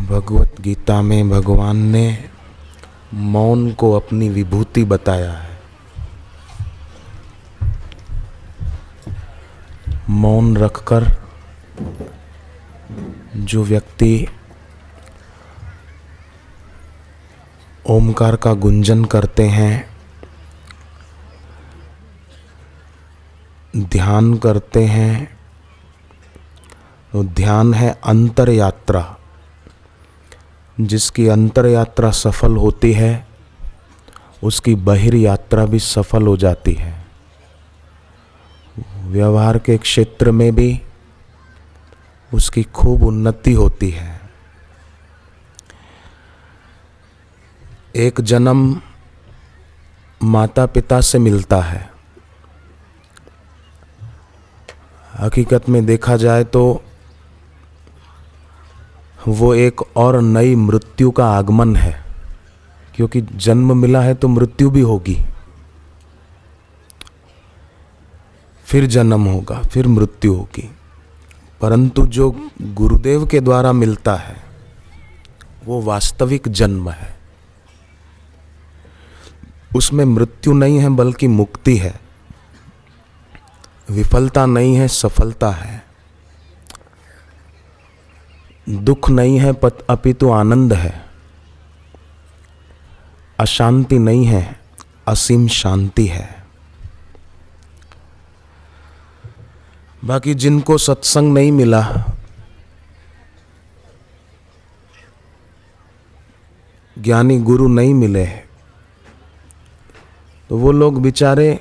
भगवत गीता में भगवान ने मौन को अपनी विभूति बताया है। मौन रखकर जो व्यक्ति ओमकार का गुंजन करते हैं, ध्यान करते हैं, तो ध्यान है अंतर यात्रा। जिसकी अंतर यात्रा सफल होती है उसकी बहिर यात्रा भी सफल हो जाती है। व्यवहार के क्षेत्र में भी उसकी खूब उन्नति होती है। एक जन्म माता पिता से मिलता है। हकीकत में देखा जाए तो वो एक और नई मृत्यु का आगमन है, क्योंकि जन्म मिला है तो मृत्यु भी होगी, फिर जन्म होगा, फिर मृत्यु होगी। परंतु जो गुरुदेव के द्वारा मिलता है वो वास्तविक जन्म है। उसमें मृत्यु नहीं है बल्कि मुक्ति है। विफलता नहीं है, सफलता है। दुख नहीं है अपितु आनंद है। अशांति नहीं है, असीम शांति है। बाकी जिनको सत्संग नहीं मिला, ज्ञानी गुरु नहीं मिले, तो वो लोग बेचारे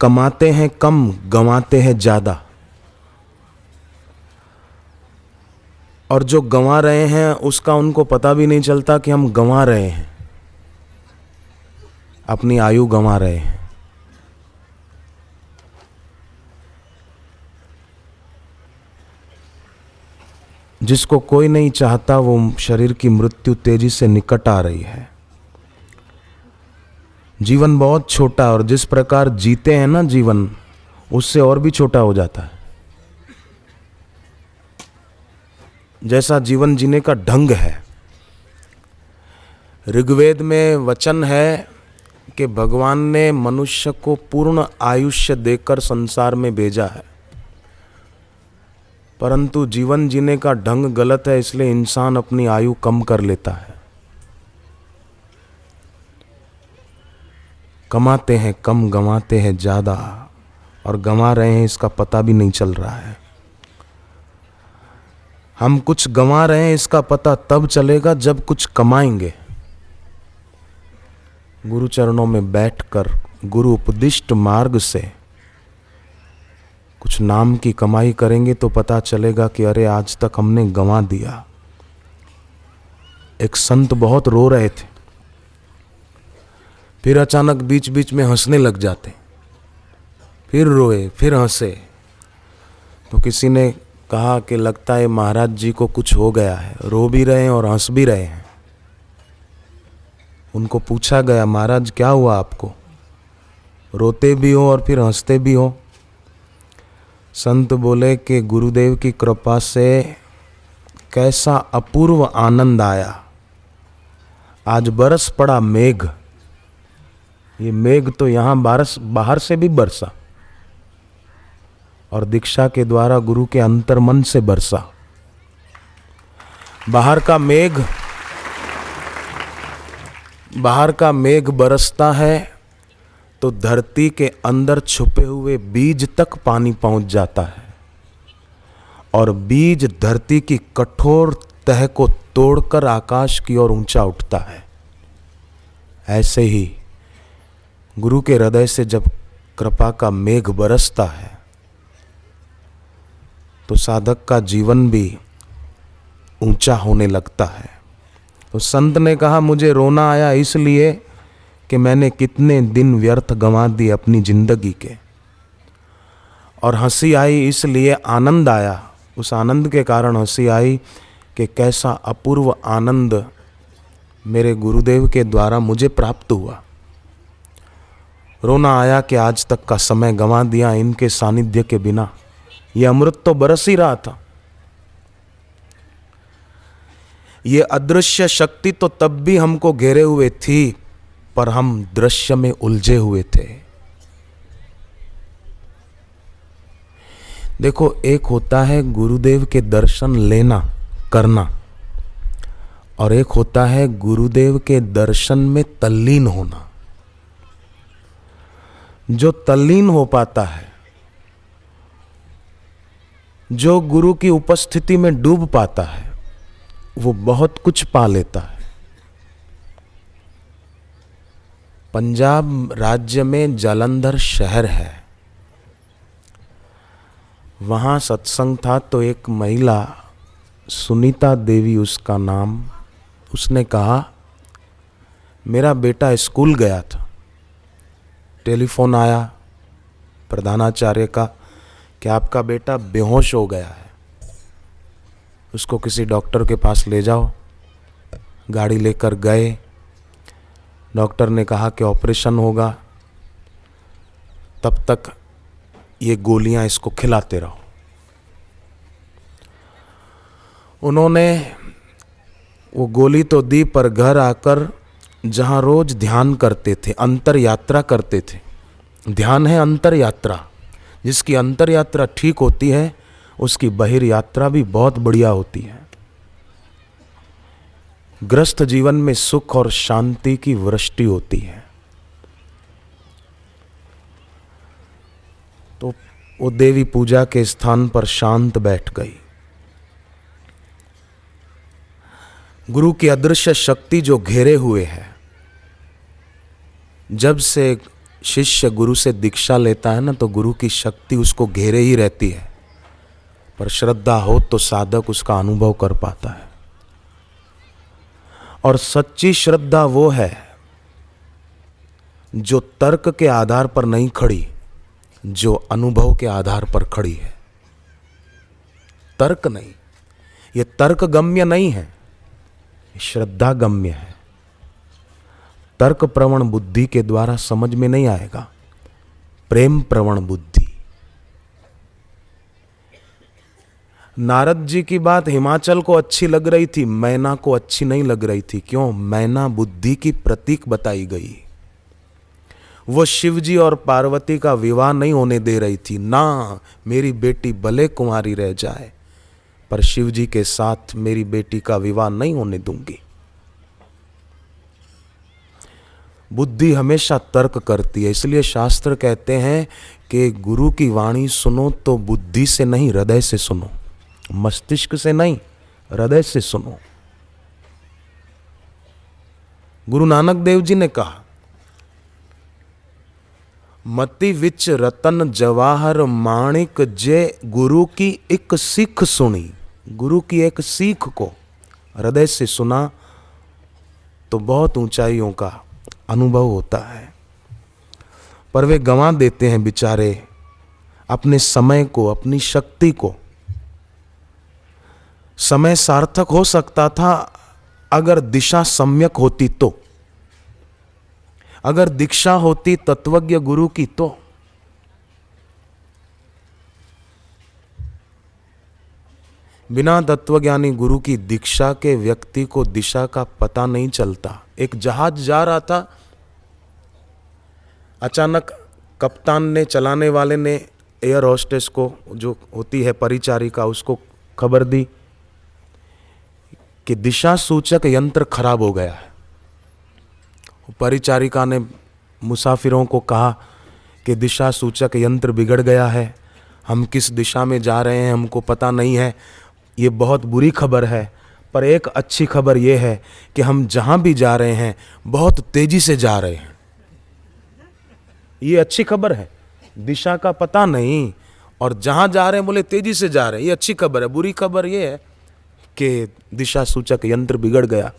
कमाते हैं कम, गंवाते हैं ज्यादा। और जो गंवा रहे हैं उसका उनको पता भी नहीं चलता कि हम गंवा रहे हैं, अपनी आयु गंवा रहे हैं। जिसको कोई नहीं चाहता वो शरीर की मृत्यु तेजी से निकट आ रही है। जीवन बहुत छोटा, और जिस प्रकार जीते हैं ना जीवन, उससे और भी छोटा हो जाता है। जैसा जीवन जीने का ढंग है। ऋग्वेद में वचन है कि भगवान ने मनुष्य को पूर्ण आयुष्य देकर संसार में भेजा है, परंतु जीवन जीने का ढंग गलत है, इसलिए इंसान अपनी आयु कम कर लेता है। कमाते हैं कम, गंवाते हैं ज़्यादा, और गंवा रहे हैं इसका पता भी नहीं चल रहा है। हम कुछ गंवा रहे हैं इसका पता तब चलेगा जब कुछ कमाएंगे। गुरु चरणों में बैठकर गुरु उपदिष्ट मार्ग से कुछ नाम की कमाई करेंगे तो पता चलेगा कि अरे आज तक हमने गंवा दिया। एक संत बहुत रो रहे थे, फिर अचानक बीच बीच में हंसने लग जाते, फिर रोए, फिर हंसे। तो किसी ने कहा कि लगता है महाराज जी को कुछ हो गया है, रो भी रहे हैं और हंस भी रहे हैं। उनको पूछा गया, महाराज क्या हुआ आपको, रोते भी हो और फिर हंसते भी हो? संत बोले कि गुरुदेव की कृपा से कैसा अपूर्व आनंद आया। आज बरस पड़ा मेघ। ये मेघ तो यहाँ बाहर से भी बरसा, और दीक्षा के द्वारा गुरु के अंतर्मन से बरसा। बाहर का मेघ बरसता है तो धरती के अंदर छुपे हुए बीज तक पानी पहुंच जाता है, और बीज धरती की कठोर तह को तोड़कर आकाश की ओर ऊंचा उठता है। ऐसे ही गुरु के हृदय से जब कृपा का मेघ बरसता है तो साधक का जीवन भी ऊंचा होने लगता है। तो संत ने कहा, मुझे रोना आया इसलिए कि मैंने कितने दिन व्यर्थ गंवा दिए अपनी जिंदगी के, और हंसी आई इसलिए, आनंद आया, उस आनंद के कारण हंसी आई कि कैसा अपूर्व आनंद मेरे गुरुदेव के द्वारा मुझे प्राप्त हुआ। रोना आया कि आज तक का समय गंवा दिया इनके सानिध्य के बिना, ये अमृत तो बरस ही रहा था। ये अदृश्य शक्ति तो तब भी हमको घेरे हुए थी, पर हम दृश्य में उलझे हुए थे। देखो, एक होता है गुरुदेव के दर्शन लेना, करना, और एक होता है गुरुदेव के दर्शन में तल्लीन होना। जो तल्लीन हो पाता है, जो गुरु की उपस्थिति में डूब पाता है, वो बहुत कुछ पा लेता है। पंजाब राज्य में जालंधर शहर है, वहाँ सत्संग था। तो एक महिला, सुनीता देवी उसका नाम, उसने कहा मेरा बेटा स्कूल गया था, टेलीफोन आया प्रधानाचार्य का कि आपका बेटा बेहोश हो गया है, उसको किसी डॉक्टर के पास ले जाओ। गाड़ी लेकर गए, डॉक्टर ने कहा कि ऑपरेशन होगा, तब तक ये गोलियां इसको खिलाते रहो। उन्होंने वो गोली तो दी, पर घर आकर जहाँ रोज ध्यान करते थे, अंतर यात्रा करते थे। ध्यान है अंतर यात्रा, जिसकी अंतर यात्रा ठीक होती है उसकी बहिर यात्रा भी बहुत बढ़िया होती है। ग्रस्त जीवन में सुख और शांति की वृष्टि होती है। तो वो देवी पूजा के स्थान पर शांत बैठ गई। गुरु की अदृश्य शक्ति जो घेरे हुए है, जब से शिष्य गुरु से दीक्षा लेता है ना, तो गुरु की शक्ति उसको घेरे ही रहती है, पर श्रद्धा हो तो साधक उसका अनुभव कर पाता है। और सच्ची श्रद्धा वो है जो तर्क के आधार पर नहीं खड़ी, जो अनुभव के आधार पर खड़ी है। तर्क नहीं, ये तर्क गम्य नहीं है, श्रद्धा गम्य है। तर्क प्रवण बुद्धि के द्वारा समझ में नहीं आएगा, प्रेम प्रवण बुद्धि। नारद जी की बात हिमाचल को अच्छी लग रही थी, मैना को अच्छी नहीं लग रही थी। क्यों? मैना बुद्धि की प्रतीक बताई गई। वो शिवजी और पार्वती का विवाह नहीं होने दे रही थी। ना, मेरी बेटी भले कुंवारी रह जाए, पर शिवजी के साथ मेरी बेटी का विवाह नहीं होने दूंगी। बुद्धि हमेशा तर्क करती है, इसलिए शास्त्र कहते हैं कि गुरु की वाणी सुनो तो बुद्धि से नहीं, हृदय से सुनो। मस्तिष्क से नहीं, हृदय से सुनो। गुरु नानक देव जी ने कहा, मति विच रतन जवाहर माणिक जे गुरु की एक सीख सुनी। गुरु की एक सीख को हृदय से सुना तो बहुत ऊंचाइयों का अनुभव होता है। पर वे गंवा देते हैं बेचारे अपने समय को, अपनी शक्ति को। समय सार्थक हो सकता था अगर दिशा सम्यक होती तो, अगर दीक्षा होती तत्वज्ञ गुरु की तो। बिना तत्वज्ञानी गुरु की दीक्षा के व्यक्ति को दिशा का पता नहीं चलता। एक जहाज जा रहा था, अचानक कप्तान ने, चलाने वाले ने एयर होस्टेस को, जो होती है परिचारिका, उसको खबर दी कि दिशा सूचक यंत्र खराब हो गया है। परिचारिका ने मुसाफिरों को कहा कि दिशा सूचक यंत्र बिगड़ गया है, हम किस दिशा में जा रहे हैं हमको पता नहीं है। ये बहुत बुरी खबर है, पर एक अच्छी खबर यह है कि हम जहां भी जा रहे हैं बहुत तेजी से जा रहे हैं। ये अच्छी खबर है। दिशा का पता नहीं और जहां जा रहे हैं बोले तेजी से जा रहे हैं, ये अच्छी खबर है। बुरी खबर ये है कि दिशा सूचक यंत्र बिगड़ गया,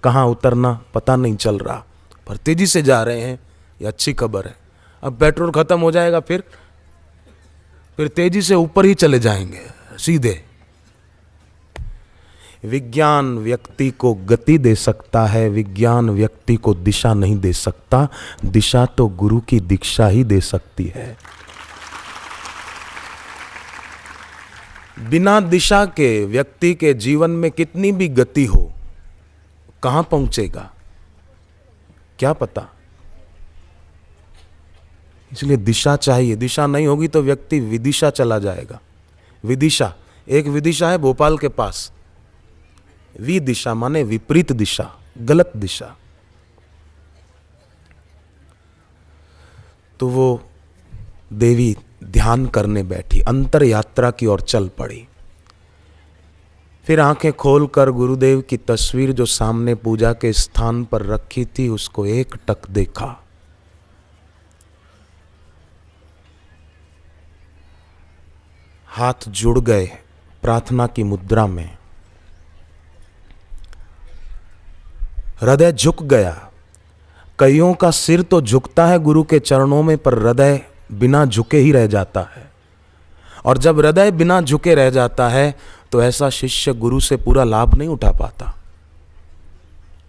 कहाँ उतरना पता नहीं चल रहा, पर तेजी से जा रहे हैं, ये अच्छी खबर है। अब पेट्रोल खत्म हो जाएगा, फिर तेजी से ऊपर ही चले जाएंगे सीधे। विज्ञान व्यक्ति को गति दे सकता है, विज्ञान व्यक्ति को दिशा नहीं दे सकता। दिशा तो गुरु की दीक्षा ही दे सकती है। बिना दिशा के व्यक्ति के जीवन में कितनी भी गति हो, कहां पहुंचेगा क्या पता। इसलिए दिशा चाहिए। दिशा नहीं होगी तो व्यक्ति विदिशा चला जाएगा। विदिशा, एक विदिशा है भोपाल के पास। विदिशा माने विपरीत दिशा, गलत दिशा। तो वो देवी ध्यान करने बैठी, अंतर यात्रा की ओर चल पड़ी। फिर आंखें खोलकर गुरुदेव की तस्वीर जो सामने पूजा के स्थान पर रखी थी उसको एक टक देखा। हाथ जुड़ गए प्रार्थना की मुद्रा में, हृदय झुक गया। कईयों का सिर तो झुकता है गुरु के चरणों में, पर हृदय बिना झुके ही रह जाता है। और जब हृदय बिना झुके रह जाता है तो ऐसा शिष्य गुरु से पूरा लाभ नहीं उठा पाता।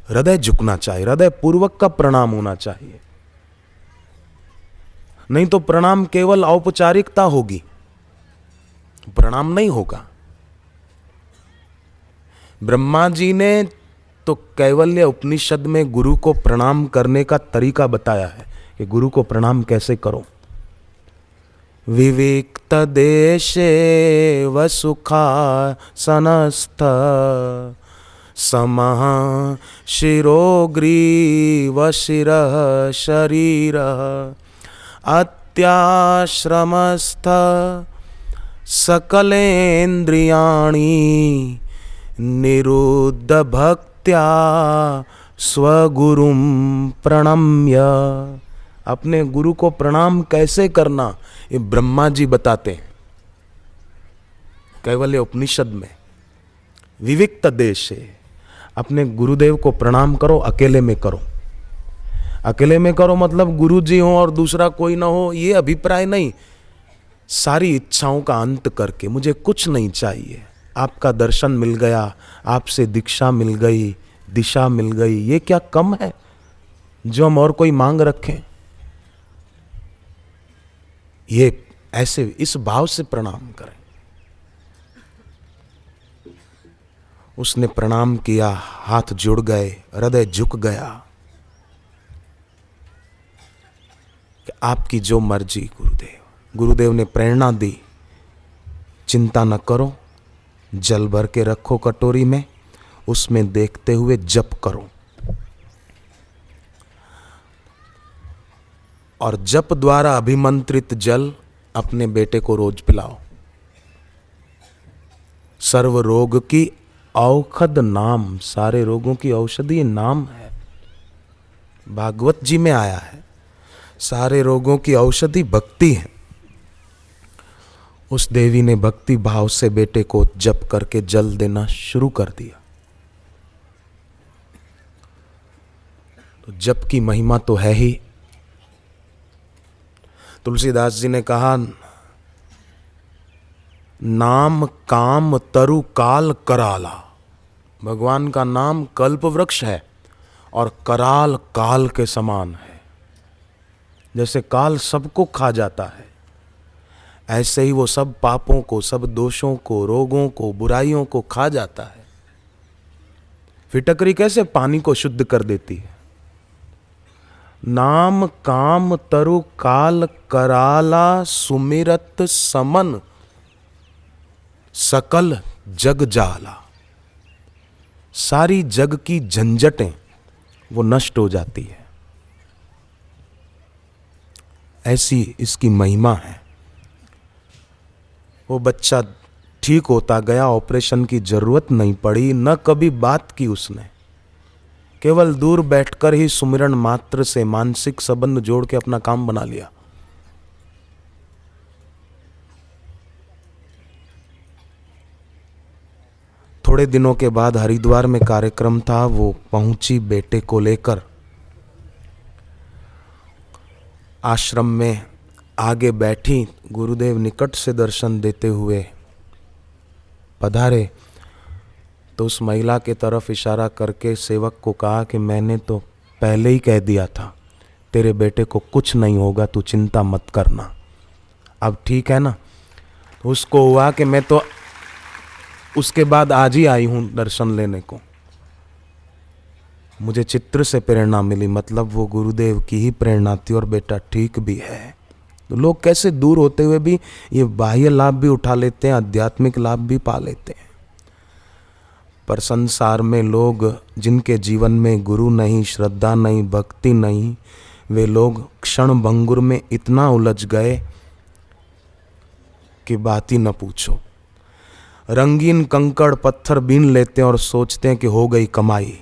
हृदय झुकना चाहिए, हृदय पूर्वक का प्रणाम होना चाहिए। नहीं तो प्रणाम केवल औपचारिकता होगी, प्रणाम नहीं होगा। ब्रह्मा जी ने तो कैवल्य उपनिषद में गुरु को प्रणाम करने का तरीका बताया है कि गुरु को प्रणाम कैसे करो। विविक्त देशे वसुखासनस्थ समः शिरोग्रीव शिरः शरीरः अत्याश्रमस्थ सकलेन्द्रियाणि निरुद्ध भक्त्या स्वगुरुं प्रणम्य। अपने गुरु को प्रणाम कैसे करना ये ब्रह्मा जी बताते हैं कैवल्य उपनिषद में। विविक्त देश है, अपने गुरुदेव को प्रणाम करो, अकेले में करो। अकेले में करो मतलब गुरु जी हो और दूसरा कोई ना हो, ये अभिप्राय नहीं। सारी इच्छाओं का अंत करके, मुझे कुछ नहीं चाहिए, आपका दर्शन मिल गया, आपसे दीक्षा मिल गई, दिशा मिल गई, ये क्या कम है जो हम और कोई मांग रखें। ये ऐसे इस भाव से प्रणाम करें। उसने प्रणाम किया, हाथ जुड़ गए, हृदय झुक गया कि आपकी जो मर्जी गुरुदेव। गुरुदेव ने प्रेरणा दी, चिंता न करो, जल भर के रखो कटोरी में, उसमें देखते हुए जप करो और जप द्वारा अभिमंत्रित जल अपने बेटे को रोज पिलाओ। सर्व रोग की औषध नाम, सारे रोगों की औषधि नाम है, भागवत जी में आया है। सारे रोगों की औषधि भक्ति है। उस देवी ने भक्ति भाव से बेटे को जप करके जल देना शुरू कर दिया। तो जप की महिमा तो है ही। तुलसीदास जी ने कहा, नाम काम तरु काल कराला। भगवान का नाम कल्प वृक्ष है और कराल काल के समान है। जैसे काल सबको खा जाता है, ऐसे ही वो सब पापों को, सब दोषों को, रोगों को, बुराइयों को खा जाता है। फिटकरी कैसे पानी को शुद्ध कर देती है। नाम काम तरु काल कराला सुमिरत समन सकल जग जाला। सारी जग की झंझटें वो नष्ट हो जाती है। ऐसी इसकी महिमा है। वो बच्चा ठीक होता गया, ऑपरेशन की जरूरत नहीं पड़ी, न कभी बात की उसने। केवल दूर बैठकर ही सुमिरन मात्र से मानसिक संबंध जोड़ के अपना काम बना लिया। थोड़े दिनों के बाद हरिद्वार में कार्यक्रम था, वो पहुंची बेटे को लेकर। आश्रम में आगे बैठी, गुरुदेव निकट से दर्शन देते हुए पधारे तो उस महिला के तरफ इशारा करके सेवक को कहा कि मैंने तो पहले ही कह दिया था, तेरे बेटे को कुछ नहीं होगा, तू चिंता मत करना। अब ठीक है ना। उसको हुआ कि मैं तो उसके बाद आज ही आई हूं दर्शन लेने को। मुझे चित्र से प्रेरणा मिली, मतलब वो गुरुदेव की ही प्रेरणा थी। और बेटा ठीक भी है। तो लोग कैसे दूर होते हुए भी ये बाह्य लाभ भी उठा लेते हैं, आध्यात्मिक लाभ भी पा लेते हैं। पर संसार में लोग जिनके जीवन में गुरु नहीं, श्रद्धा नहीं, भक्ति नहीं, वे लोग क्षण भंगुर में इतना उलझ गए कि बात ही न पूछो। रंगीन कंकड़ पत्थर बीन लेते हैं और सोचते हैं कि हो गई कमाई।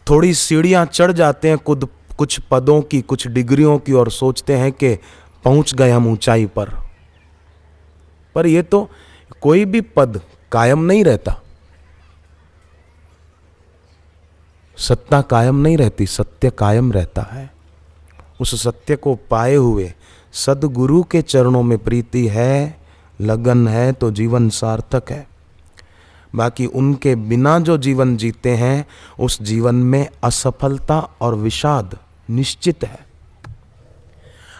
थोड़ी सीढ़ियां चढ़ जाते हैं कुछ पदों की, कुछ डिग्रियों की, और सोचते हैं कि पहुंच गए हम ऊंचाई पर ये तो कोई भी पद कायम नहीं रहता, सत्ता कायम नहीं रहती, सत्य कायम रहता है। उस सत्य को पाए हुए सद्गुरु के चरणों में प्रीति है, लगन है तो जीवन सार्थक है। बाकी उनके बिना जो जीवन जीते हैं उस जीवन में असफलता और विषाद निश्चित है।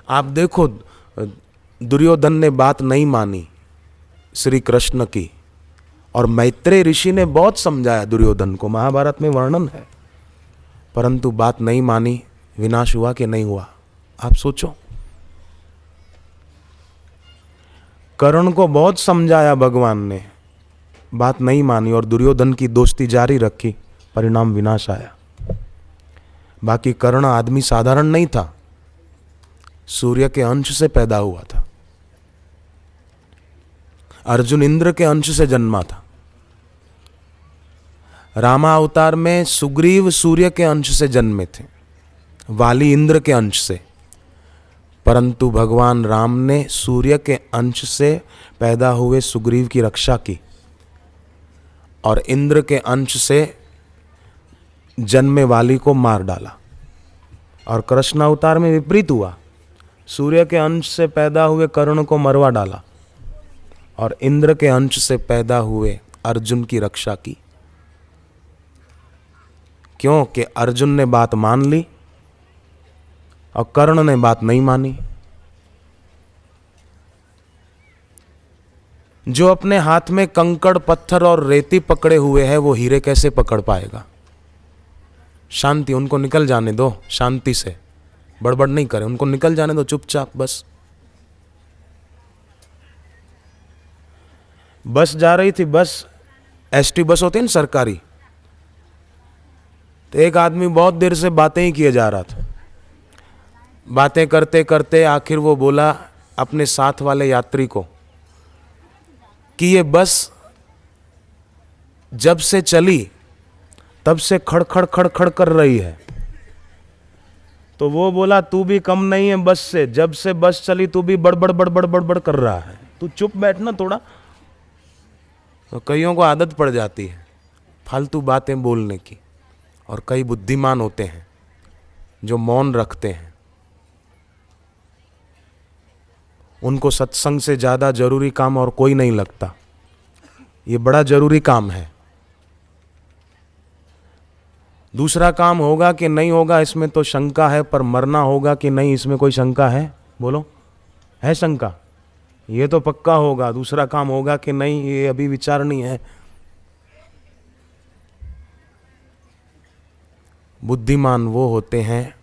आप देखो, दुर्योधन ने बात नहीं मानी श्री कृष्ण की, और मैत्रेय ऋषि ने बहुत समझाया दुर्योधन को, महाभारत में वर्णन है, परंतु बात नहीं मानी। विनाश हुआ कि नहीं हुआ, आप सोचो। कर्ण को बहुत समझाया भगवान ने, बात नहीं मानी और दुर्योधन की दोस्ती जारी रखी, परिणाम विनाश आया। बाकी कर्ण आदमी साधारण नहीं था, सूर्य के अंश से पैदा हुआ था। अर्जुन इंद्र के अंश से जन्मा था। रामा अवतार में सुग्रीव सूर्य के अंश से जन्मे थे, वाली इंद्र के अंश से। परंतु भगवान राम ने सूर्य के अंश से पैदा हुए सुग्रीव की रक्षा की और इंद्र के अंश से जन्मे वाली को मार डाला। और कृष्ण अवतार में विपरीत हुआ, सूर्य के अंश से पैदा हुए कर्ण को मरवा डाला और इंद्र के अंश से पैदा हुए अर्जुन की रक्षा की। क्यों? कि अर्जुन ने बात मान ली और कर्ण ने बात नहीं मानी। जो अपने हाथ में कंकड़ पत्थर और रेती पकड़े हुए है वो हीरे कैसे पकड़ पाएगा? शांति, उनको निकल जाने दो, शांति से, बड़बड़ नहीं करें, उनको निकल जाने दो चुपचाप। बस जा रही थी, बस एसटी बस होती है ना सरकारी, तो एक आदमी बहुत देर से बातें ही किए जा रहा था। बातें करते करते आखिर वो बोला अपने साथ वाले यात्री को कि ये बस जब से चली तब से खड़ खड़ खड़ खड़ कर रही है। तो वो बोला तू भी कम नहीं है बस से, जब से बस चली तू भी बड़बड़ बड़बड़ बड़बड़ कर रहा है, तू चुप बैठना थोड़ा। तो कईयों को आदत पड़ जाती है फालतू बातें बोलने की, और कई बुद्धिमान होते हैं जो मौन रखते हैं। उनको सत्संग से ज़्यादा जरूरी काम और कोई नहीं लगता। ये बड़ा जरूरी काम है। दूसरा काम होगा कि नहीं होगा इसमें तो शंका है, पर मरना होगा कि नहीं इसमें कोई शंका है? बोलो, है शंका? ये तो पक्का होगा। दूसरा काम होगा कि नहीं ये अभी विचार नहीं है। बुद्धिमान वो होते हैं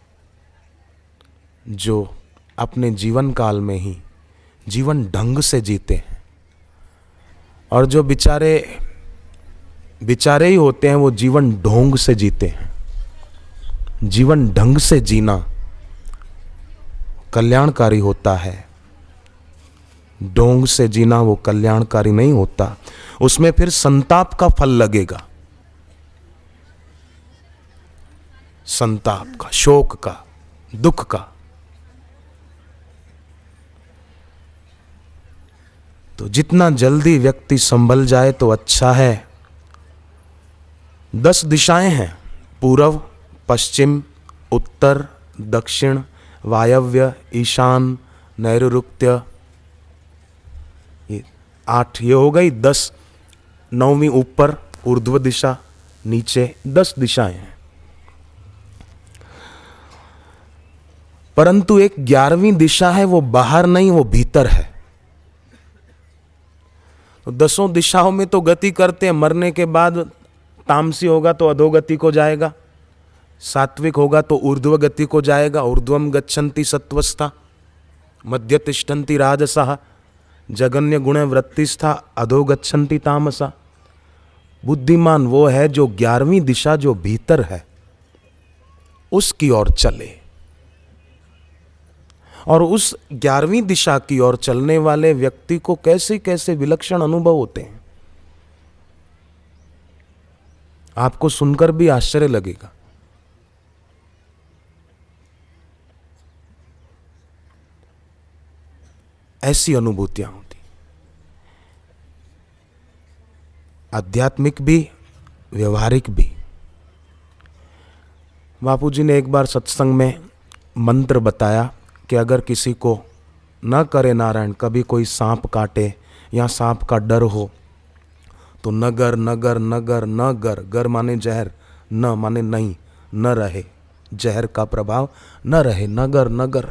जो अपने जीवन काल में ही जीवन ढंग से जीते हैं, और जो बेचारे ही होते हैं वो जीवन ढोंग से जीते हैं। जीवन ढंग से जीना कल्याणकारी होता है, ढोंग से जीना वो कल्याणकारी नहीं होता। उसमें फिर संताप का फल लगेगा, संताप का, शोक का, दुख का। तो जितना जल्दी व्यक्ति संभल जाए तो अच्छा है। 10 दिशाएं हैं, पूर्व, पश्चिम, उत्तर, दक्षिण, वायव्य, ईशान, नैऋत्य। ये 8 ये हो गई। 10 9वीं ऊपर ऊर्ध्व दिशा, नीचे 10 दिशाएं हैं। परंतु एक 11वीं दिशा है, वो बाहर नहीं, वो भीतर है। दसों दिशाओं में तो गति करते हैं, मरने के बाद तामसी होगा तो अधोगति को जाएगा, सात्विक होगा तो ऊर्ध्व गति को जाएगा। ऊर्ध्वम गच्छन्ति सत्वस्था, मध्य तिष्ठन्ति राजसः, जगन्य गुण वृत्तिस्था, अधो गच्छन्ति तामसा। बुद्धिमान वो है जो 11वीं दिशा जो भीतर है उसकी ओर चले, और उस 11वीं दिशा की ओर चलने वाले व्यक्ति को कैसे कैसे विलक्षण अनुभव होते हैं, आपको सुनकर भी आश्चर्य लगेगा। ऐसी अनुभूतियां होती, आध्यात्मिक भी व्यवहारिक भी। बापूजी ने एक बार सत्संग में मंत्र बताया कि अगर किसी को न करे नारायण कभी कोई सांप काटे या सांप का डर हो तो नगर नगर नगर नगर, गर माने जहर, न माने नहीं, न रहे, जहर का प्रभाव न रहे, नगर नगर।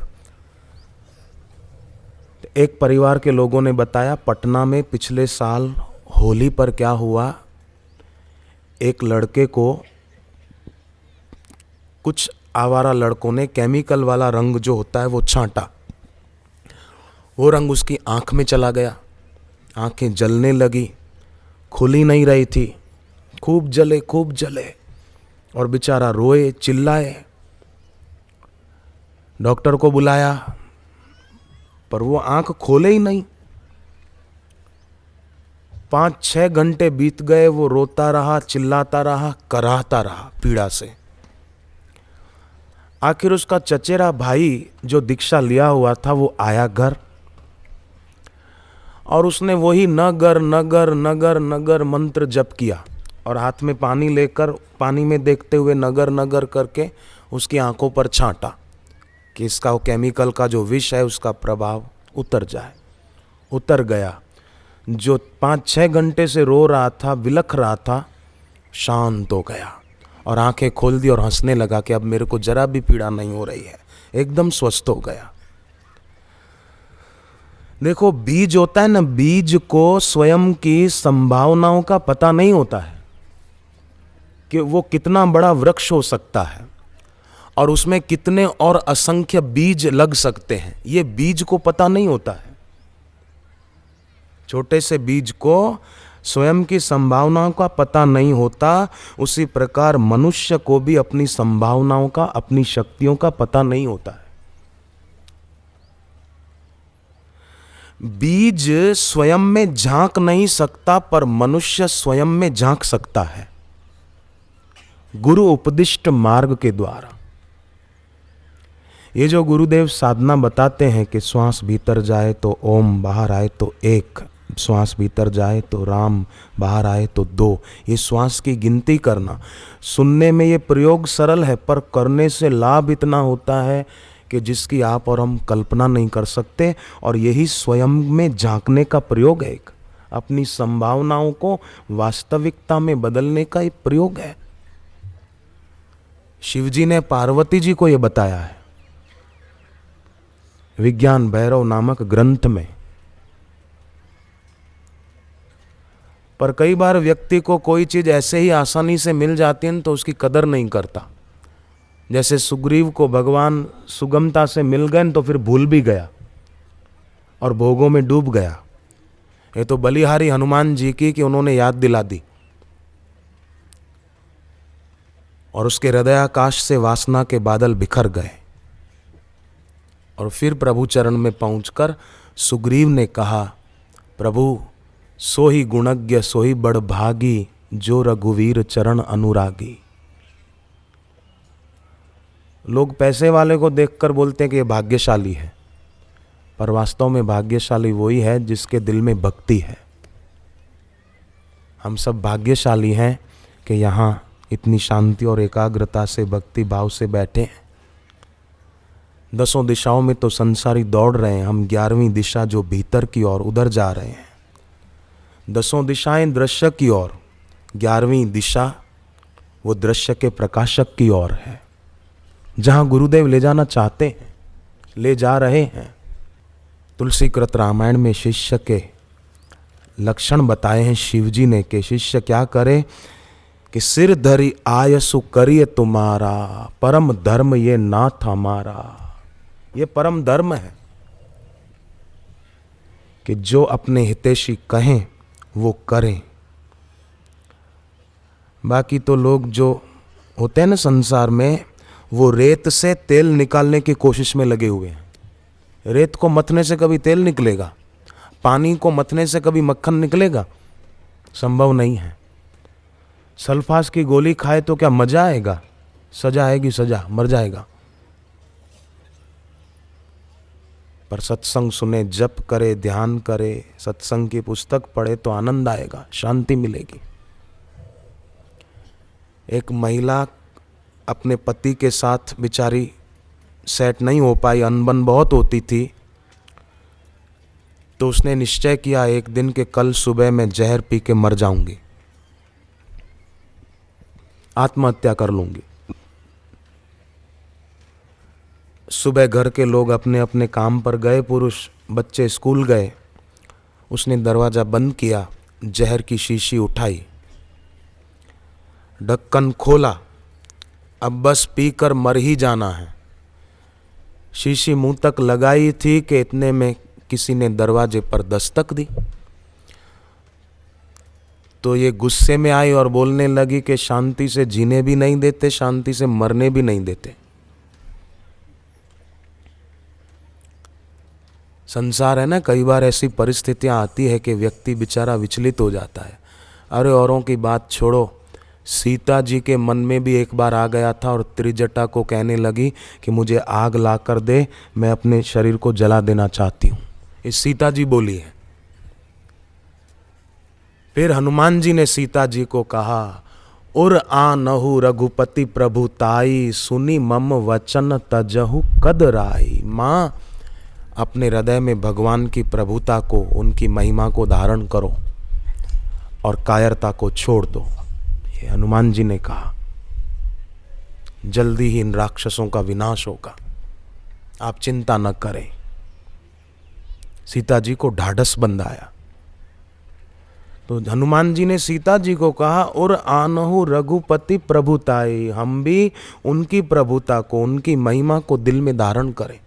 एक परिवार के लोगों ने बताया पटना में पिछले साल होली पर क्या हुआ, एक लड़के को कुछ आवारा लड़कों ने केमिकल वाला रंग जो होता है वो छांटा, वो रंग उसकी आंख में चला गया, आंखें जलने लगी, खुली नहीं रही थी, खूब जले और बेचारा रोए चिल्लाए। डॉक्टर को बुलाया पर वो आंख खोले ही नहीं। 5-6 घंटे बीत गए, वो रोता रहा, चिल्लाता रहा, कराहता रहा पीड़ा से। आखिर उसका चचेरा भाई जो दीक्षा लिया हुआ था वो आया घर, और उसने वही नगर नगर नगर नगर मंत्र जप किया, और हाथ में पानी लेकर पानी में देखते हुए नगर नगर करके उसकी आंखों पर छांटा कि इसका वो केमिकल का जो विष है उसका प्रभाव उतर जाए। उतर गया। जो 5-6 घंटे से रो रहा था, विलख रहा था, शांत हो गया और आंखें खोल दी और हंसने लगा कि अब मेरे को जरा भी पीड़ा नहीं हो रही है, एकदम स्वस्थ हो गया। देखो, बीज होता है ना, बीज को स्वयं की संभावनाओं का पता नहीं होता है कि वो कितना बड़ा वृक्ष हो सकता है और उसमें कितने और असंख्य बीज लग सकते हैं, ये बीज को पता नहीं होता है। छोटे से बीज को स्वयं की संभावनाओं का पता नहीं होता, उसी प्रकार मनुष्य को भी अपनी संभावनाओं का, अपनी शक्तियों का पता नहीं होता है। बीज स्वयं में झांक नहीं सकता पर मनुष्य स्वयं में झांक सकता है, गुरु उपदिष्ट मार्ग के द्वारा। ये जो गुरुदेव साधना बताते हैं कि श्वास भीतर जाए तो ओम, बाहर आए तो एक, श्वास भीतर जाए तो राम, बाहर आए तो 2, ये श्वास की गिनती करना, सुनने में ये प्रयोग सरल है पर करने से लाभ इतना होता है कि जिसकी आप और हम कल्पना नहीं कर सकते। और यही स्वयं में झांकने का प्रयोग है, एक अपनी संभावनाओं को वास्तविकता में बदलने का एक प्रयोग है। शिवजी ने पार्वती जी को यह बताया है विज्ञान भैरव नामक ग्रंथ में। पर कई बार व्यक्ति को कोई चीज ऐसे ही आसानी से मिल जाती है तो उसकी कदर नहीं करता। जैसे सुग्रीव को भगवान सुगमता से मिल गए तो फिर भूल भी गया और भोगों में डूब गया। ये तो बलिहारी हनुमान जी की कि उन्होंने याद दिला दी और उसके हृदयाकाश से वासना के बादल बिखर गए। और फिर प्रभु चरण में पहुंचकर सुग्रीव ने कहा, प्रभु सो ही गुणज्ञ सो ही बड़ भागी, जो रघुवीर चरण अनुरागी। लोग पैसे वाले को देखकर बोलते हैं कि ये भाग्यशाली है, पर वास्तव में भाग्यशाली वही है जिसके दिल में भक्ति है। हम सब भाग्यशाली हैं कि यहाँ इतनी शांति और एकाग्रता से भक्ति भाव से बैठे हैं। 10 दिशाओं में तो संसारी दौड़ रहे हैं, हम 11वीं दिशा जो भीतर की ओर उधर जा रहे हैं। 10 दिशाएं दृश्य की ओर, 11वीं दिशा वो दृश्य के प्रकाशक की ओर है, जहाँ गुरुदेव ले जाना चाहते हैं, ले जा रहे हैं। तुलसी कृत रामायण में शिष्य के लक्षण बताए हैं शिव जी ने कि शिष्य क्या करे कि सिर धरी आयसु करिए तुम्हारा, परम धर्म ये नाथ हमारा। ये परम धर्म है कि जो अपने हितैषी कहें वो करें। बाकी तो लोग जो होते हैं ना संसार में, वो रेत से तेल निकालने की कोशिश में लगे हुए हैं। रेत को मथने से कभी तेल निकलेगा? पानी को मथने से कभी मक्खन निकलेगा? संभव नहीं है। सल्फास की गोली खाए तो क्या मजा आएगा? सजा आएगी, सजा, मर जाएगा। पर सत्संग सुने, जप करे, ध्यान करे, सत्संग की पुस्तक पढ़े तो आनंद आएगा, शांति मिलेगी। एक महिला अपने पति के साथ बेचारी सेट नहीं हो पाई, अनबन बहुत होती थी, तो उसने निश्चय किया एक दिन कि कल सुबह मैं जहर पी के मर जाऊंगी, आत्महत्या कर लूंगी। सुबह घर के लोग अपने अपने काम पर गए, पुरुष बच्चे स्कूल गए। उसने दरवाज़ा बंद किया, जहर की शीशी उठाई, ढक्कन खोला, अब बस पीकर मर ही जाना है। शीशी मुंह तक लगाई थी कि इतने में किसी ने दरवाजे पर दस्तक दी। तो ये गुस्से में आई और बोलने लगी कि शांति से जीने भी नहीं देते, शांति से मरने भी नहीं देते। संसार है ना, कई बार ऐसी परिस्थितियां आती है कि व्यक्ति बेचारा विचलित हो जाता है। अरे औरों की बात छोड़ो, सीता जी के मन में भी एक बार आ गया था और त्रिजटा को कहने लगी कि मुझे आग ला कर दे, मैं अपने शरीर को जला देना चाहती हूँ। ये सीता जी बोली है। फिर हनुमान जी ने सीता जी को कहा, उर आनहु रघुपति प्रभु ताई, सुनी मम वचन तजहु कदराई। माँ, अपने हृदय में भगवान की प्रभुता को, उनकी महिमा को धारण करो और कायरता को छोड़ दो। ये हनुमान जी ने कहा। जल्दी ही इन राक्षसों का विनाश होगा, आप चिंता न करें। सीता जी को ढाढ़स बंधाया। तो हनुमान जी ने सीता जी को कहा, और आनहु रघुपति प्रभुताई, हम भी उनकी प्रभुता को, उनकी महिमा को दिल में धारण करें।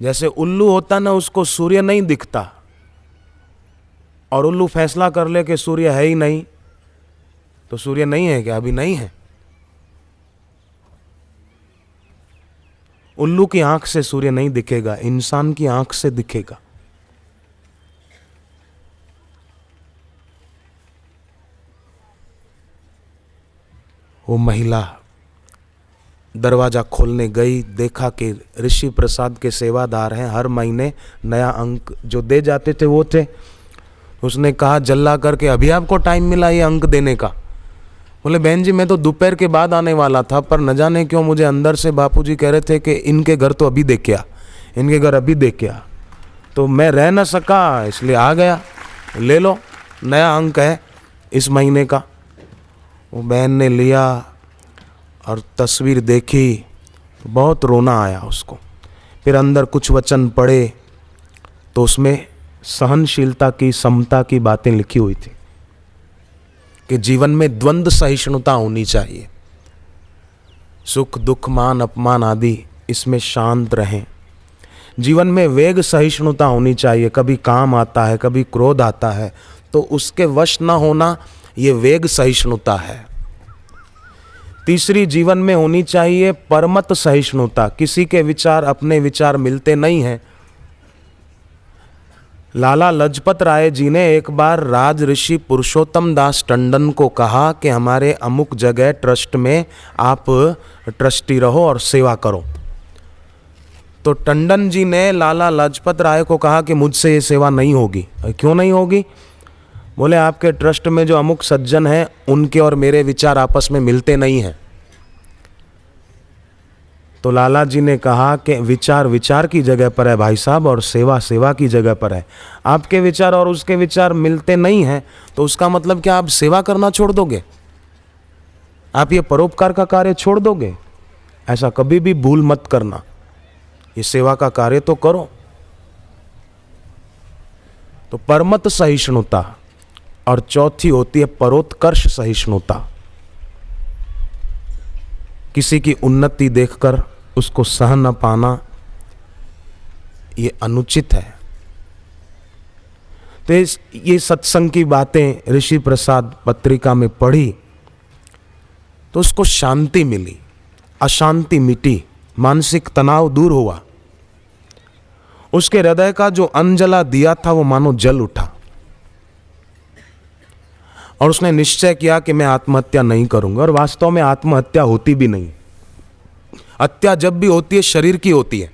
जैसे उल्लू होता ना, उसको सूर्य नहीं दिखता और उल्लू फैसला कर ले कि सूर्य है ही नहीं, तो सूर्य नहीं है क्या? अभी नहीं है। उल्लू की आंख से सूर्य नहीं दिखेगा, इंसान की आंख से दिखेगा। वो महिला दरवाजा खोलने गई, देखा कि ऋषि प्रसाद के सेवादार हैं, हर महीने नया अंक जो दे जाते थे वो थे। उसने कहा जल्ला करके, अभी आपको टाइम मिला ये अंक देने का? बोले बहन जी मैं तो दोपहर के बाद आने वाला था, पर न जाने क्यों मुझे अंदर से बापूजी कह रहे थे कि इनके घर तो अभी देख आ, इनके घर अभी देख आ, तो मैं रह न सका, इसलिए आ गया। ले लो, नया अंक है इस महीने का। वो बहन ने लिया और तस्वीर देखी तो बहुत रोना आया उसको। फिर अंदर कुछ वचन पढ़े तो उसमें सहनशीलता की, समता की बातें लिखी हुई थी कि जीवन में द्वंद्व सहिष्णुता होनी चाहिए। सुख दुख मान अपमान आदि इसमें शांत रहें। जीवन में वेग सहिष्णुता होनी चाहिए। कभी काम आता है, कभी क्रोध आता है, तो उसके वश न होना, ये वेग सहिष्णुता है। तीसरी जीवन में होनी चाहिए परमत सहिष्णुता। किसी के विचार अपने विचार मिलते नहीं हैं। लाला लजपत राय जी ने एक बार राज ऋषि पुरुषोत्तम दास टंडन को कहा कि हमारे अमुक जगह ट्रस्ट में आप ट्रस्टी रहो और सेवा करो। तो टंडन जी ने लाला लाजपत राय को कहा कि मुझसे ये सेवा नहीं होगी। क्यों नहीं होगी? बोले आपके ट्रस्ट में जो अमुक सज्जन हैं उनके और मेरे विचार आपस में मिलते नहीं हैं। तो लाला जी ने कहा कि विचार विचार की जगह पर है भाई साहब, और सेवा सेवा की जगह पर है। आपके विचार और उसके विचार मिलते नहीं हैं तो उसका मतलब क्या आप सेवा करना छोड़ दोगे? आप ये परोपकार का कार्य छोड़ दोगे? ऐसा कभी भी भूल मत करना। ये सेवा का कार्य तो करो। तो परमत सहिष्णुता और चौथी होती है परोत्कर्ष सहिष्णुता। किसी की उन्नति देखकर उसको सह न पाना ये अनुचित है। तो ये सत्संग की बातें ऋषि प्रसाद पत्रिका में पढ़ी तो उसको शांति मिली, अशांति मिटी, मानसिक तनाव दूर हुआ। उसके हृदय का जो अंजला दिया था वो मानो जल उठा और उसने निश्चय किया कि मैं आत्महत्या नहीं करूंगा। और वास्तव में आत्महत्या होती भी नहीं। हत्या जब भी होती है शरीर की होती है,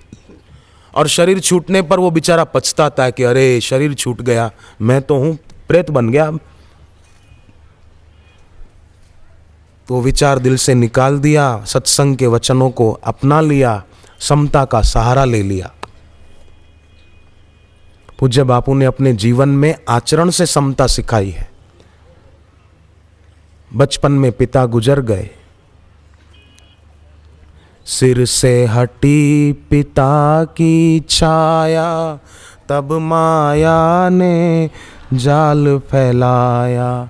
और शरीर छूटने पर वो बेचारा पछताता है कि अरे शरीर छूट गया, मैं तो हूं प्रेत बन गया। तो विचार दिल से निकाल दिया, सत्संग के वचनों को अपना लिया, समता का सहारा ले लिया। पूज्य बापू ने अपने जीवन में आचरण से समता सिखाई है। बचपन में पिता गुजर गए, सिर से हटी पिता की छाया, तब माया ने जाल फैलाया।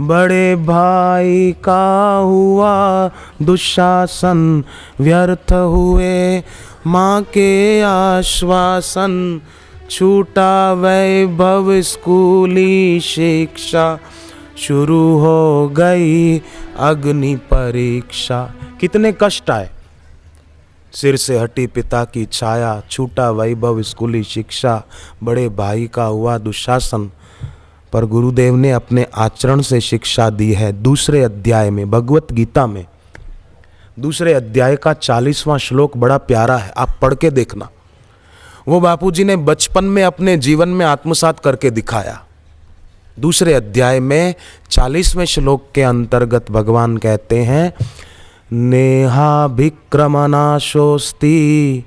बड़े भाई का हुआ दुशासन, व्यर्थ हुए माँ के आश्वासन। छूटा वैभव स्कूली शिक्षा, शुरू हो गई अग्नि परीक्षा। कितने कष्ट आए। सिर से हटी पिता की छाया, छूटा वैभव स्कूली शिक्षा, बड़े भाई का हुआ दुशासन। पर गुरुदेव ने अपने आचरण से शिक्षा दी है। दूसरे अध्याय में, भगवत गीता में दूसरे अध्याय का 40वां श्लोक बड़ा प्यारा है, आप पढ़ के देखना। वो बापूजी ने बचपन में अपने जीवन में आत्मसात करके दिखाया। दूसरे अध्याय में 40वें श्लोक के अंतर्गत भगवान कहते हैं, नेहाभिक्रमनाशोस्ति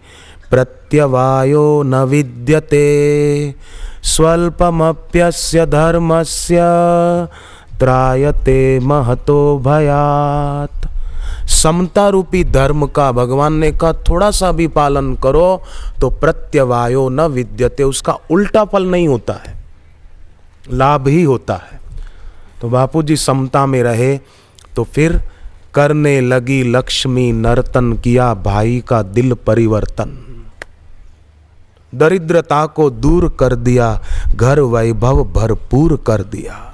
प्रत्यवायो न विद्यते, स्वल्पमप्यस्य धर्मस्य त्रायते महतो भयात्। समता रूपी धर्म का भगवान ने कहा थोड़ा सा भी पालन करो तो प्रत्यवायो न विद्यते, उसका उल्टा फल नहीं होता है, लाभ ही होता है। तो बापूजी समता में रहे तो फिर करने लगी लक्ष्मी नर्तन, किया भाई का दिल परिवर्तन। दरिद्रता को दूर कर दिया, घर वैभव भरपूर कर दिया।